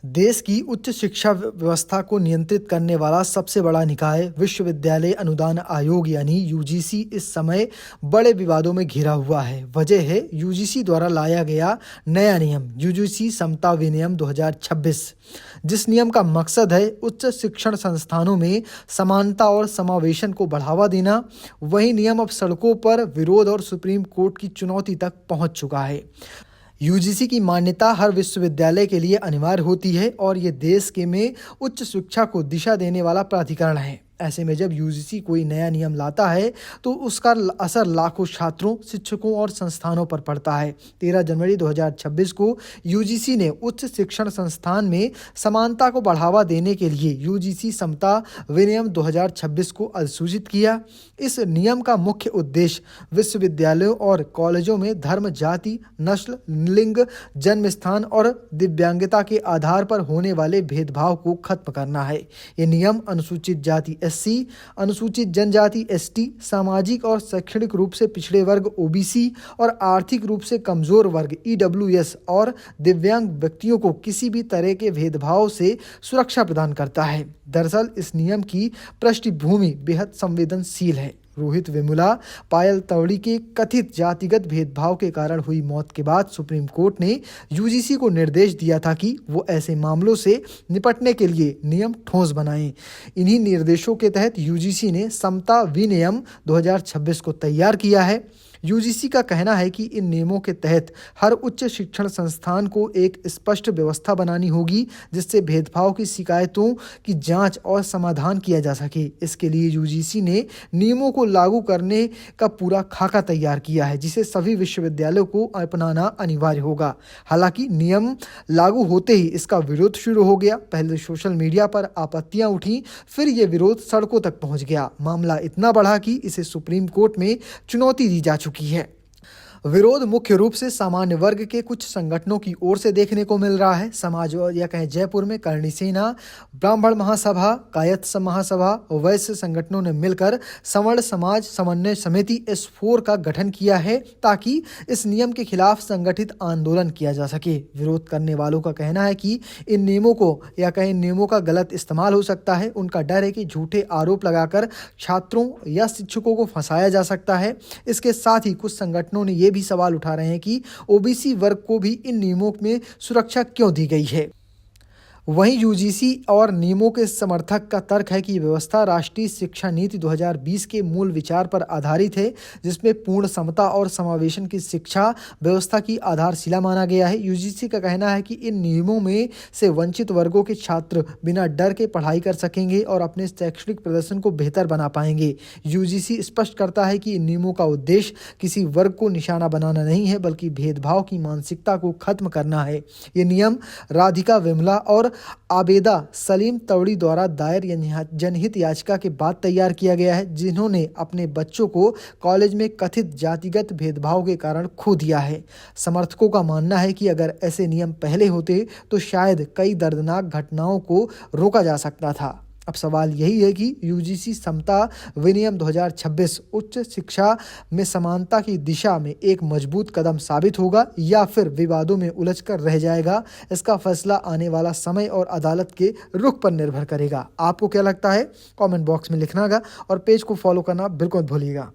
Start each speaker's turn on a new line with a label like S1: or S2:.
S1: देश की उच्च शिक्षा व्यवस्था को नियंत्रित करने वाला सबसे बड़ा निकाय विश्वविद्यालय अनुदान आयोग यानी यूजीसी इस समय बड़े विवादों में घिरा हुआ है। वजह है यूजीसी द्वारा लाया गया नया नियम यूजीसी समता विनियम 2026, जिस नियम का मकसद है उच्च शिक्षण संस्थानों में समानता और समावेशन को बढ़ावा देना। वही नियम अब सड़कों पर विरोध और सुप्रीम कोर्ट की चुनौती तक पहुंच चुका है। यूजीसी की मान्यता हर विश्वविद्यालय के लिए अनिवार्य होती है और ये देश के में उच्च शिक्षा को दिशा देने वाला प्राधिकरण है। ऐसे में जब यूजीसी कोई नया नियम लाता है तो उसका असर लाखों छात्रों, शिक्षकों और संस्थानों पर पड़ता है। 13 जनवरी 2026 को यूजीसी ने उच्च शिक्षण संस्थान में समानता को बढ़ावा देने के लिए यूजीसी समता विनियम 2026 को अधिसूचित किया। इस नियम का मुख्य उद्देश्य विश्वविद्यालयों और कॉलेजों में धर्म, जाति, नस्ल, लिंग, जन्म स्थान और दिव्यांगता के आधार पर होने वाले भेदभाव को खत्म करना है। ये नियम अनुसूचित जाति एससी, अनुसूचित जनजाति एसटी, सामाजिक और शैक्षणिक रूप से पिछड़े वर्ग ओबीसी और आर्थिक रूप से कमजोर वर्ग ईडब्ल्यूएस और दिव्यांग व्यक्तियों को किसी भी तरह के भेदभाव से सुरक्षा प्रदान करता है। दरअसल इस नियम की पृष्ठभूमि बेहद संवेदनशील है। रोहित वेमुला, पायल तवड़ी के कथित जातिगत भेदभाव के कारण हुई मौत के बाद सुप्रीम कोर्ट ने यूजीसी को निर्देश दिया था कि वो ऐसे मामलों से निपटने के लिए नियम ठोस बनाएं। इन्हीं निर्देशों के तहत यूजीसी ने समता विनियम 2026 को तैयार किया है। यूजीसी का कहना है कि इन नियमों के तहत हर उच्च शिक्षण संस्थान को एक स्पष्ट व्यवस्था बनानी होगी जिससे भेदभाव की शिकायतों की जांच और समाधान किया जा सके। इसके लिए यूजीसी ने नियमों को लागू करने का पूरा खाका तैयार किया है जिसे सभी विश्वविद्यालयों को अपनाना अनिवार्य होगा। हालांकि नियम लागू होते ही इसका विरोध शुरू हो गया। पहले सोशल मीडिया पर आपत्तियां उठी, फिर ये विरोध सड़कों तक पहुंच गया। मामला इतना बढ़ा कि इसे सुप्रीम कोर्ट में चुनौती दी जा चुकी है। विरोध मुख्य रूप से सामान्य वर्ग के कुछ संगठनों की ओर से देखने को मिल रहा है। समाज या कहें जयपुर में करणी सेना, ब्राह्मण महासभा, कायस्थ महासभा, वैश्य संगठनों ने मिलकर सवर्ण समाज समन्वय समिति S4 का गठन किया है ताकि इस नियम के खिलाफ संगठित आंदोलन किया जा सके। विरोध करने वालों का कहना है कि इन नियमों को या कहें नियमों का गलत इस्तेमाल हो सकता है। उनका डर है कि झूठे आरोप लगाकर छात्रों या शिक्षकों को फंसाया जा सकता है। इसके साथ ही कुछ संगठनों ने ये भी सवाल उठा रहे हैं कि ओबीसी वर्ग को भी इन नियमों में सुरक्षा क्यों दी गई है। वहीं यूजीसी और नियमों के समर्थक का तर्क है कि व्यवस्था राष्ट्रीय शिक्षा नीति 2020 के मूल विचार पर आधारित है जिसमें पूर्ण समता और समावेशन की शिक्षा व्यवस्था की आधारशिला माना गया है। यूजीसी का कहना है कि इन नियमों में से वंचित वर्गों के छात्र बिना डर के पढ़ाई कर सकेंगे और अपने शैक्षणिक प्रदर्शन को बेहतर बना पाएंगे। यूजीसी स्पष्ट करता है कि इन नियमों का उद्देश्य किसी वर्ग को निशाना बनाना नहीं है बल्कि भेदभाव की मानसिकता को खत्म करना है। ये नियम राधिका वेमुला और आबेदा सलीम तवड़ी द्वारा दायर जनहित याचिका के बाद तैयार किया गया है जिन्होंने अपने बच्चों को कॉलेज में कथित जातिगत भेदभाव के कारण खो दिया है। समर्थकों का मानना है कि अगर ऐसे नियम पहले होते तो शायद कई दर्दनाक घटनाओं को रोका जा सकता था। अब सवाल यही है कि यूजीसी समता विनियम 2026 उच्च शिक्षा में समानता की दिशा में एक मजबूत कदम साबित होगा या फिर विवादों में उलझकर रह जाएगा। इसका फैसला आने वाला समय और अदालत के रुख पर निर्भर करेगा। आपको क्या लगता है? कमेंट बॉक्स में लिखना और पेज को फॉलो करना बिल्कुल भूलिएगा।